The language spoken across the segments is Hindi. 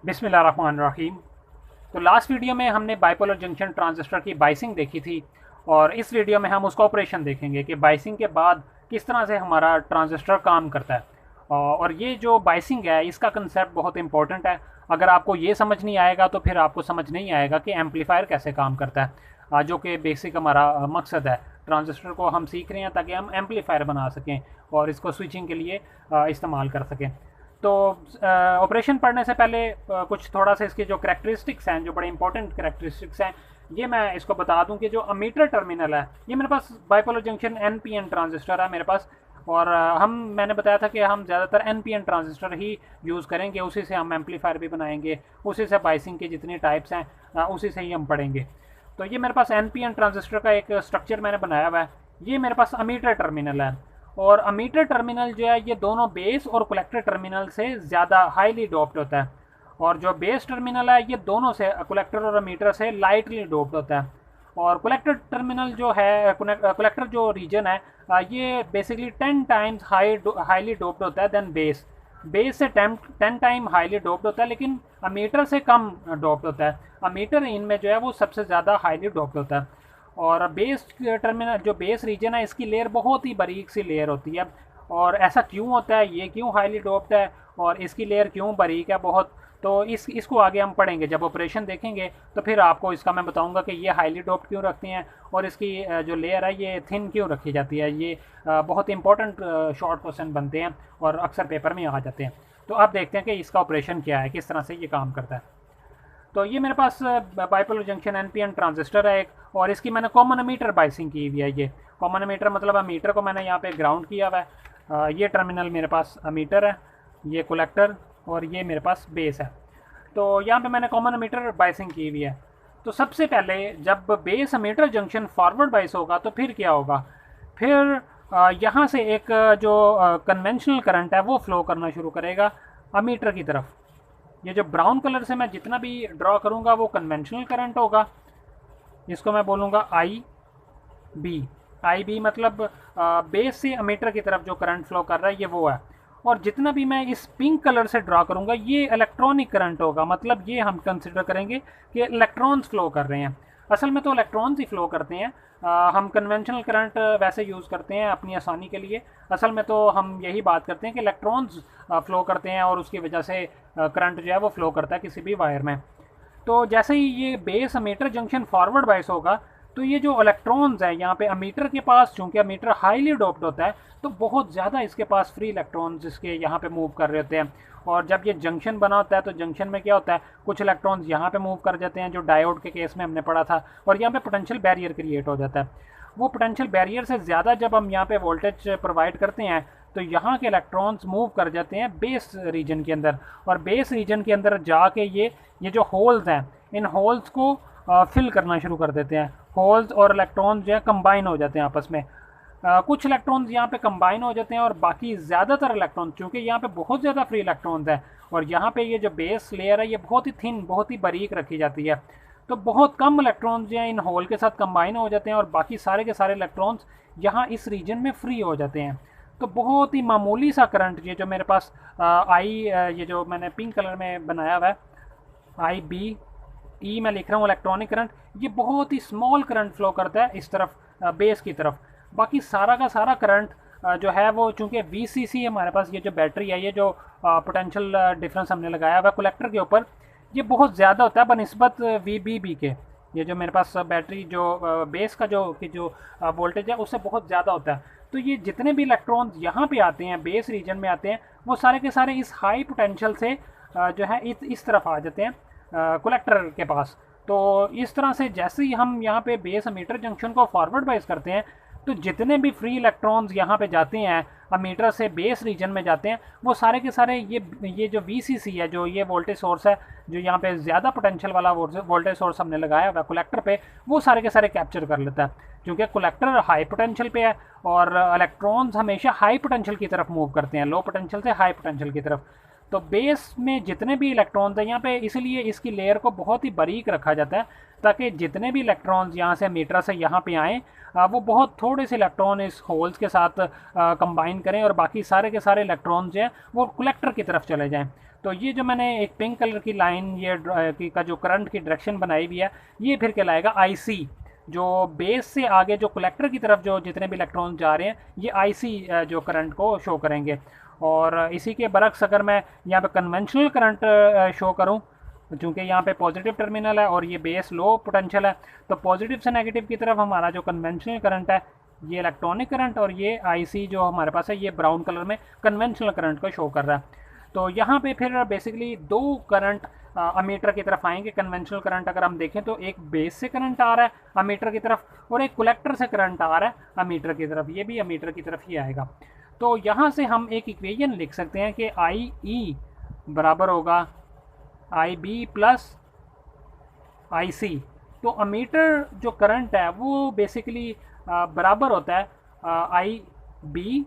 बिस्मिल्लाहिर्रहमानिर्रहीम। तो लास्ट वीडियो में हमने बाइपोलर जंक्शन ट्रांजिस्टर की बाइसिंग देखी थी और इस वीडियो में हम उसका ऑपरेशन देखेंगे कि बाइसिंग के बाद किस तरह से हमारा ट्रांजिस्टर काम करता है। और ये जो बाइसिंग है इसका कंसेप्ट बहुत इंपॉर्टेंट है। अगर आपको ये समझ नहीं आएगा तो फिर आपको समझ नहीं आएगा कि एम्पलीफायर कैसे काम करता है, जो कि बेसिक हमारा मकसद है। ट्रांजिस्टर को हम सीख रहे हैं ताकि हम एम्पलीफायर बना सकें और इसको स्विचिंग के लिए इस्तेमाल कर सकें। तो ऑपरेशन पढ़ने से पहले कुछ थोड़ा सा इसके जो करैक्टरिस्टिक्स हैं, जो बड़े इंपॉर्टेंट करैक्टरिस्टिक्स हैं, ये मैं इसको बता दूं कि जो अमीटर टर्मिनल है, ये मेरे पास बाइपोलर जंक्शन एनपीएन ट्रांजिस्टर है मेरे पास। और मैंने बताया था कि हम ज़्यादातर एनपीएन ट्रांजिस्टर ही यूज़ करेंगे, उसी से हम एम्पलीफायर भी बनाएंगे, उसी से बाइसिंग के जितनी टाइप्स हैं उसी से ही हम पढ़ेंगे। तो ये मेरे पास एनपीएन ट्रांजिस्टर का एक स्ट्रक्चर मैंने बनाया हुआ है। ये मेरे पास अमीटर टर्मिनल है और अमीटर टर्मिनल जो है ये दोनों बेस और कलेक्टर टर्मिनल से ज़्यादा हाईली डोप्ड होता है, और जो बेस टर्मिनल है ये दोनों से, कलेक्टर और अमीटर से, लाइटली डोप्ड होता है। और कलेक्टर टर्मिनल जो है, कलेक्टर जो रीजन है, ये बेसिकली 10 टाइम्स हाईली डोप्ड होता है देन बेस। बेस से 10 टाइम हाईली डोप्ड होता है, लेकिन अमीटर से कम डोप्ड होता है। अमीटर इनमें जो है वो सबसे ज़्यादा हाईली डोप्ड होता है। और बेस टर्मिनल, जो बेस रीजन है, इसकी लेयर बहुत ही बारीक सी लेयर होती है। और ऐसा क्यों होता है, ये क्यों हाईली डोप्ड है और इसकी लेयर क्यों बारीक है बहुत, तो इसको आगे हम पढ़ेंगे। जब ऑपरेशन देखेंगे तो फिर आपको इसका मैं बताऊंगा कि ये हाईली डोप्ड क्यों रखते हैं और इसकी जो लेयर है ये थिन क्यों रखी जाती है। ये बहुत इंपॉर्टेंट शॉर्ट क्वेश्चन बनते हैं और अक्सर पेपर में आ जाते हैं। तो अब देखते हैं कि इसका ऑपरेशन क्या है, किस तरह से ये काम करता है। तो ये मेरे पास बाइपोलर जंक्शन एनपीएन ट्रांजिस्टर है एक, और इसकी मैंने कॉमन एमीटर बाइसिंग की हुई है। ये कॉमन एमीटर मतलब अमीटर को मैंने यहाँ पे ग्राउंड किया हुआ है। ये टर्मिनल मेरे पास अमीटर है, ये कलेक्टर, और ये मेरे पास बेस है। तो यहाँ पे मैंने कॉमन एमीटर बाइसिंग की हुई है। तो सबसे पहले जब बेस अमीटर जंक्शन फॉरवर्ड बाइस होगा तो फिर क्या होगा, फिर यहाँ से एक जो कन्वेंशनल करंट है वो फ्लो करना शुरू करेगा अमीटर की तरफ। ये जो ब्राउन कलर से मैं जितना भी ड्रॉ करूँगा वो कन्वेंशनल करंट होगा। इसको मैं बोलूँगा आई बी मतलब बेस से अमीटर की तरफ जो करंट फ्लो कर रहा है ये वो है। और जितना भी मैं इस पिंक कलर से ड्रॉ करूँगा ये इलेक्ट्रॉनिक करंट होगा, मतलब ये हम कंसिडर करेंगे कि इलेक्ट्रॉन्स फ्लो कर रहे हैं। असल में तो इलेक्ट्रॉन्स ही फ्लो करते हैं। हम कन्वेंशनल करंट वैसे यूज़ करते हैं अपनी आसानी के लिए। असल में तो हम यही बात करते हैं कि इलेक्ट्रॉन्स फ्लो करते हैं और उसकी वजह से करंट जो है वो फ्लो करता है किसी भी वायर में। तो जैसे ही ये बेस अमीटर जंक्शन फॉरवर्ड बाइस होगा तो ये जो इलेक्ट्रॉन्स हैं यहाँ पे अमीटर के पास, चूँकि अमीटर हाईली डोप्ड होता है तो बहुत ज़्यादा इसके पास फ्री इलेक्ट्रॉन्स इसके यहाँ पे मूव कर रहे होते हैं। और जब ये जंक्शन बना होता है तो जंक्शन में क्या होता है, कुछ इलेक्ट्रॉन्स यहाँ पे मूव कर जाते हैं जो डायोड के केस में हमने पढ़ा था, और यहाँ पे पोटेंशियल बैरियर क्रिएट हो जाता है। वो पोटेंशियल बैरियर से ज़्यादा जब हम यहाँ पे वोल्टेज प्रोवाइड करते हैं तो यहाँ के इलेक्ट्रॉन्स मूव कर जाते हैं बेस रीजन के अंदर, और बेस रीजन के अंदर जाके ये जो होल्स हैं इन होल्स को फिल करना शुरू कर देते हैं। होल्स और इलेक्ट्रॉन्स जो है कंबाइन हो जाते हैं आपस में। कुछ इलेक्ट्रॉन्स यहाँ पे कंबाइन हो जाते हैं और बाकी ज़्यादातर इलेक्ट्रॉन्स, चूँकि यहाँ पे बहुत ज़्यादा फ्री इलेक्ट्रॉन्स हैं और यहाँ पे ये जो बेस लेयर है ये बहुत ही थिन, बहुत ही बारीक रखी जाती है, तो बहुत कम इलेक्ट्रॉन्स जो हैं इन होल के साथ कंबाइन हो जाते हैं और बाकी सारे के सारे इलेक्ट्रॉन्स यहाँ इस रीजन में फ्री हो जाते हैं। तो बहुत ही मामूली सा करंट, ये जो मेरे पास ये जो मैंने पिंक कलर में बनाया हुआ है आई बी ई मैं लिख रहा हूँ इलेक्ट्रॉनिक करंट, ये बहुत ही स्मॉल करंट फ्लो करता है इस तरफ बेस की तरफ। बाकी सारा का सारा करंट जो है वो, चूँकि वीसीसी हमारे पास ये जो बैटरी है, ये जो पोटेंशियल डिफरेंस हमने लगाया हुआ कलेक्टर के ऊपर, ये बहुत ज़्यादा होता है बनिस्बत वी के। ये जो मेरे पास बैटरी जो बेस का जो वोल्टेज है उससे बहुत ज़्यादा होता है। तो ये जितने भी इलेक्ट्रॉन्स यहाँ पे आते हैं, बेस रीजन में आते हैं, वो सारे के सारे इस हाई पोटेंशियल से जो है इस तरफ आ जाते हैं कलेक्टर के पास। तो इस तरह से जैसे ही हम यहाँ पे बेस अमीटर जंक्शन को फॉरवर्ड बाइस करते हैं तो जितने भी फ्री इलेक्ट्रॉन्स यहाँ पे जाते हैं अमीटर से बेस रीजन में जाते हैं, वो सारे के सारे ये जो वीसीसी है, जो ये वोल्टेज सोर्स है, जो यहाँ पे ज़्यादा पोटेंशियल वाला वोल्टेज सोर्स हमने लगाया हुआ कलेक्टर पे, वो सारे के सारे कैप्चर कर लेता है। क्योंकि कलेक्टर हाई पोटेंशियल पे है और इलेक्ट्रॉन्स हमेशा हाई पोटेंशियल की तरफ मूव करते हैं, लो पोटेंशियल से हाई पोटेंशियल की तरफ। तो बेस में जितने भी इलेक्ट्रॉन्स हैं यहाँ पे, इसलिए इसकी लेयर को बहुत ही बारीक रखा जाता है ताकि जितने भी इलेक्ट्रॉन्स यहाँ से मीटर से यहाँ पे आएँ वो बहुत थोड़े से इलेक्ट्रॉन इस होल्स के साथ कंबाइन करें और बाकी सारे के सारे इलेक्ट्रॉन्स जो हैं वो कलेक्टर की तरफ चले जाएं। तो ये जो मैंने एक पिंक कलर की लाइन ये का जो करंट की डायरेक्शन बनाई हुई है, ये फिर कहलाएगा आईसी। जो बेस से आगे जो कलेक्टर की तरफ जो जितने भी इलेक्ट्रॉन जा रहे हैं, ये आईसी जो करंट को शो करेंगे। और इसी के बरक्स अगर मैं यहाँ पे कन्वेंशनल करंट शो करूँ, चूँकि यहाँ पे पॉजिटिव टर्मिनल है और ये बेस लो पोटेंशियल है, तो पॉजिटिव से नेगेटिव की तरफ हमारा जो कन्वेंशनल करंट है ये इलेक्ट्रॉनिक करंट, और ये आईसी जो हमारे पास है ये ब्राउन कलर में कन्वेंशनल करंट को शो कर रहा है। तो यहाँ पे फिर बेसिकली दो करंट अमीटर की तरफ आएंगे। कन्वेंशनल करंट अगर हम देखें तो एक बेस से करंट आ रहा है अमीटर की तरफ, और एक कलेक्टर से करंट आ रहा है अमीटर की तरफ, ये भी अमीटर की तरफ ही आएगा। तो यहाँ से हम एक इक्वेशन लिख सकते हैं कि आई ई बराबर होगा आई बी प्लस आई सी। तो अमीटर जो करंट है वो बेसिकली बराबर होता है आई बी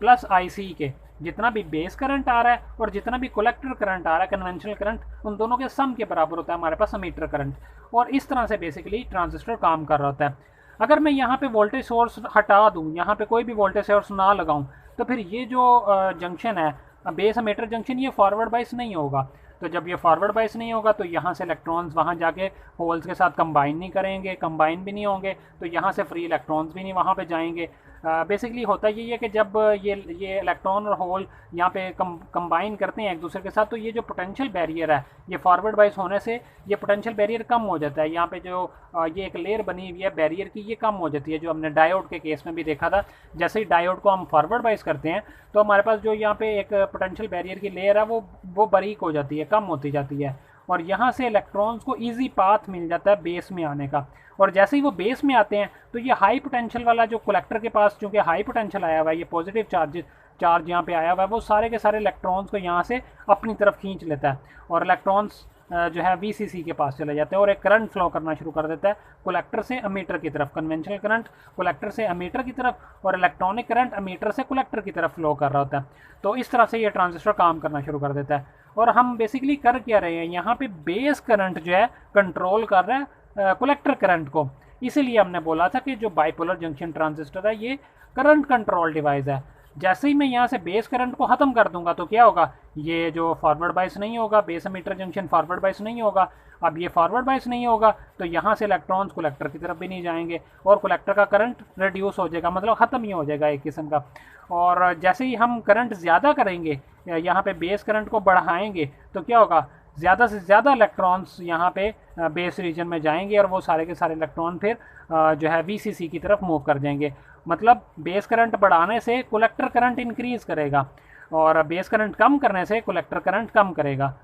प्लस आई सी के। जितना भी बेस करंट आ रहा है और जितना भी कलेक्टर करंट आ रहा है कन्वेंशनल करंट, उन दोनों के सम के बराबर होता है हमारे पास अमीटर करंट। और इस तरह से बेसिकली ट्रांजिस्टर काम कर रहा होता है। अगर मैं यहाँ पे वोल्टेज सोर्स हटा दूँ, यहाँ पे कोई भी वोल्टेज सोर्स ना लगाऊँ, तो फिर ये जो जंक्शन है बेस अमीटर जंक्शन, ये फॉरवर्ड बाइस नहीं होगा। तो जब ये फॉरवर्ड बाइस नहीं होगा तो यहाँ से इलेक्ट्रॉन्स वहाँ जाके होल्स के साथ कंबाइन नहीं करेंगे, कंबाइन भी नहीं होंगे, तो यहाँ से फ्री इलेक्ट्रॉन्स भी नहीं वहाँ पे जाएंगे। बेसिकली होता यही है कि जब ये इलेक्ट्रॉन और होल यहाँ पे कंबाइन करते हैं एक दूसरे के साथ, तो ये जो पोटेंशियल बैरियर है ये फॉरवर्ड बाइस होने से ये पोटेंशियल बैरियर कम हो जाता है। यहाँ पे जो ये एक लेयर बनी हुई है बैरियर की, ये कम हो जाती है, जो हमने डायोड के केस में भी देखा था। जैसे ही डायोड को हम फॉरवर्ड बाइस करते हैं तो हमारे पास जो यहाँ पे एक पोटेंशियल बैरियर की लेयर है वो बारीक हो जाती है, कम होती जाती है, और यहाँ से इलेक्ट्रॉन्स को ईजी पाथ मिल जाता है बेस में आने का। और जैसे ही वो बेस में आते हैं तो ये हाई पोटेंशियल वाला जो कलेक्टर के पास चूँकि हाई पोटेंशियल आया हुआ है, ये पॉजिटिव चार्ज यहाँ पे आया हुआ है, वो सारे के सारे इलेक्ट्रॉन्स को यहाँ से अपनी तरफ खींच लेता है, और इलेक्ट्रॉन्स जो है वीसीसी के पास चले जाते हैं, और एक करंट फ्लो करना शुरू कर देता है कलेक्टर से अमीटर की तरफ। कन्वेंशनल करंट कलेक्टर से अमीटर की तरफ, और इलेक्ट्रॉनिक करंट अमीटर से कलेक्टर की तरफ फ्लो कर रहा होता है। तो इस तरह से ये ट्रांजिस्टर काम करना शुरू कर देता है। और हम बेसिकली कर क्या रहे हैं, यहाँ पे बेस करंट जो है कंट्रोल कर रहा है कलेक्टर करंट को। इसीलिए हमने बोला था कि जो बाइपोलर जंक्शन ट्रांजिस्टर है ये करंट कंट्रोल डिवाइस है। जैसे ही मैं यहाँ से बेस करंट को ख़त्म कर दूंगा तो क्या होगा, ये जो फॉरवर्ड बाइस नहीं होगा, बेस एमीटर जंक्शन फॉरवर्ड बाइस नहीं होगा। अब ये फॉरवर्ड बाइस नहीं होगा तो यहाँ से इलेक्ट्रॉन्स कलेक्टर की तरफ भी नहीं जाएंगे, और कलेक्टर का करंट रिड्यूस हो जाएगा, मतलब ख़त्म ही हो जाएगा एक किस्म का। और जैसे ही हम करंट ज़्यादा करेंगे, यहाँ पे बेस करंट को बढ़ाएंगे, तो क्या होगा, ज़्यादा से ज़्यादा इलेक्ट्रॉन्स यहाँ पे बेस रीजन में जाएंगे, और वो सारे के सारे इलेक्ट्रॉन फिर जो है वीसीसी की तरफ मूव कर जाएंगे। मतलब बेस करंट बढ़ाने से कलेक्टर करंट इंक्रीज करेगा, और बेस करंट कम करने से कलेक्टर करंट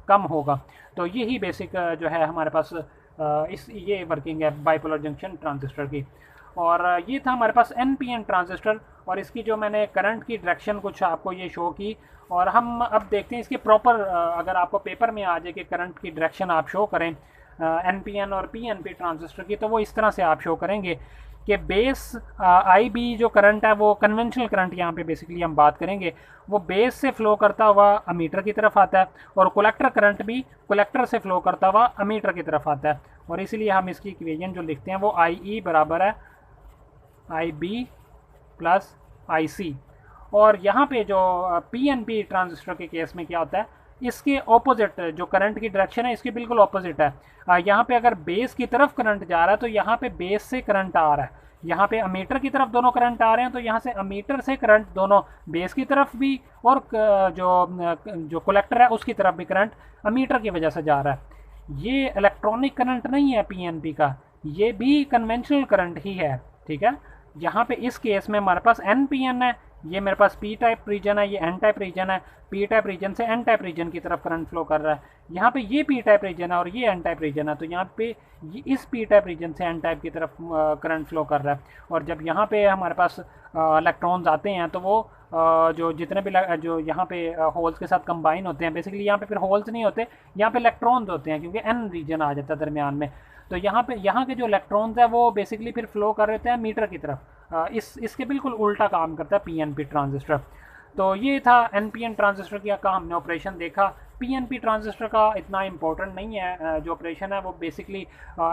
कम होगा। तो यही बेसिक जो है हमारे पास ये वर्किंग है बाइपोलर जंक्शन ट्रांजिस्टर की। और ये था हमारे पास एनपीएन ट्रांजिस्टर, और इसकी जो मैंने करंट की डायरेक्शन कुछ आपको ये शो की। और हम अब देखते हैं इसके प्रॉपर, अगर आपको पेपर में आ जाए कि करंट की डायरेक्शन आप शो करें एनपीएन और पीएनपी ट्रांजिस्टर की, तो वो इस तरह से आप शो करेंगे कि बेस आई बी जो करंट है वो कन्वेंशनल करंट यहाँ पे बेसिकली हम बात करेंगे, वो बेस से फ्लो करता हुआ अमीटर की तरफ आता है, और कलेक्टर करंट भी कलेक्टर से फ्लो करता हुआ अमीटर की तरफ आता है। और इसीलिए हम इसकी इक्वेशन जो लिखते हैं वो आई ई बराबर है आई बी प्लस आई सी। और यहाँ पे जो पीएनपी ट्रांजिस्टर के केस में क्या होता है, इसके ऑपोजिट जो करंट की डायरेक्शन है इसके बिल्कुल ऑपोजिट है। यहाँ पे अगर बेस की तरफ करंट जा रहा है तो यहाँ पे बेस से करंट आ रहा है, यहाँ पे अमीटर की तरफ दोनों करंट आ रहे हैं, तो यहाँ से अमीटर से करंट दोनों बेस की तरफ भी और जो कलेक्टर है उसकी तरफ भी करंट अमीटर की वजह से जा रहा है। ये इलेक्ट्रॉनिक करंट नहीं है पीएनपी का, ये भी कन्वेंशनल करंट ही है, ठीक है। यहाँ पे इस केस में हमारे पास एनपीएन है, ये मेरे पास पी टाइप रीजन है, ये एन टाइप रीजन है, पी टाइप रीजन से एन टाइप रीजन की तरफ करंट फ्लो कर रहा है। यहाँ पे ये पी टाइप रीजन है और ये एन टाइप रीजन है, तो यहाँ पे इस पी टाइप रीजन से एन टाइप की तरफ करंट फ्लो कर रहा है। और जब यहाँ पे हमारे पास इलेक्ट्रॉन्स आते हैं तो वो जो जितने भी जो यहाँ पे होल्स के साथ कंबाइन होते हैं, बेसिकली यहाँ पे फिर होल्स नहीं होते, यहाँ पे इलेक्ट्रॉन्स होते हैं क्योंकि एन रीजन आ जाता है दरमियान में। तो यहाँ के जो इलेक्ट्रॉन्स है वो बेसिकली फिर फ्लो कर रहे हैं मीटर की तरफ। इसके बिल्कुल उल्टा काम करता है पीएनपी ट्रांजिस्टर। तो ये था एनपीएन ट्रांजिस्टर का हमने ऑपरेशन देखा। पीएनपी ट्रांजिस्टर का इतना इम्पोर्टेंट नहीं है, जो ऑपरेशन है वो बेसिकली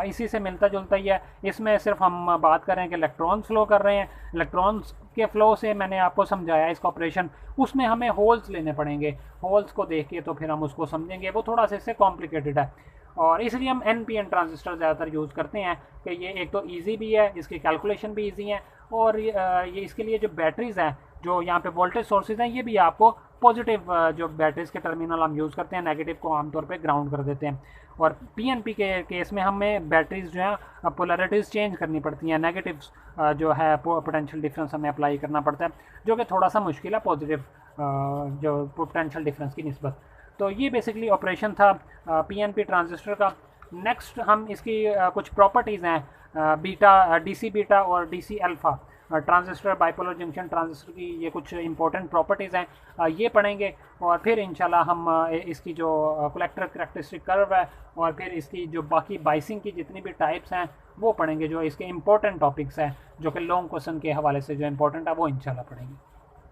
इसी से मिलता जुलता ही है। इसमें सिर्फ हम बात कर रहे हैं कि इलेक्ट्रॉन्स फ्लो कर रहे हैं, इलेक्ट्रॉन्स के फ्लो से मैंने आपको समझाया इसका ऑपरेशन, उसमें हमें होल्स लेने पड़ेंगे। होल्स को देख के तो फिर हम उसको समझेंगे, वो थोड़ा सा इससे कॉम्प्लिकेटेड है। और इसलिए हम NPN ट्रांजिस्टर ज़्यादातर यूज़ करते हैं कि ये एक तो ईजी भी है, इसकी कैलकुलेशन भी ईजी है, और ये इसके लिए जो बैटरीज़ हैं, जो यहाँ पे वोल्टेज सोर्सेज हैं, ये भी आपको पॉजिटिव जो बैटरीज के टर्मिनल हम यूज़ करते हैं, नेगेटिव को आमतौर पे ग्राउंड कर देते हैं। और PNP के केस में हमें बैटरीज जो है पोलैरिटीज़ चेंज करनी पड़ती हैं, नेगेटिव जो है पोटेंशियल डिफरेंस हमें अप्लाई करना पड़ता है, जो कि थोड़ा सा मुश्किल है पॉजिटिव जो पोटेंशियल डिफरेंस की निस्बत। तो ये बेसिकली ऑपरेशन था PNP ट्रांजिस्टर का। नेक्स्ट हम इसकी कुछ प्रॉपर्टीज़ हैं बीटा, DC बीटा और DC alpha transistor, bipolar junction transistor की ये कुछ इंपॉर्टेंट प्रॉपर्टीज़ हैं, ये पढ़ेंगे। और फिर इंशाल्लाह हम इसकी जो कलेक्टर करैक्टरिस्टिक कर्व है और फिर इसकी जो बाकी बाइसिंग की जितनी भी टाइप्स हैं वो पढ़ेंगे, जो इसके इंपॉर्टेंट टॉपिक्स हैं, जो कि लॉन्ग क्वेश्चन के हवाले से जो इंपॉर्टेंट है वो इंशाल्लाह पढ़ेंगे।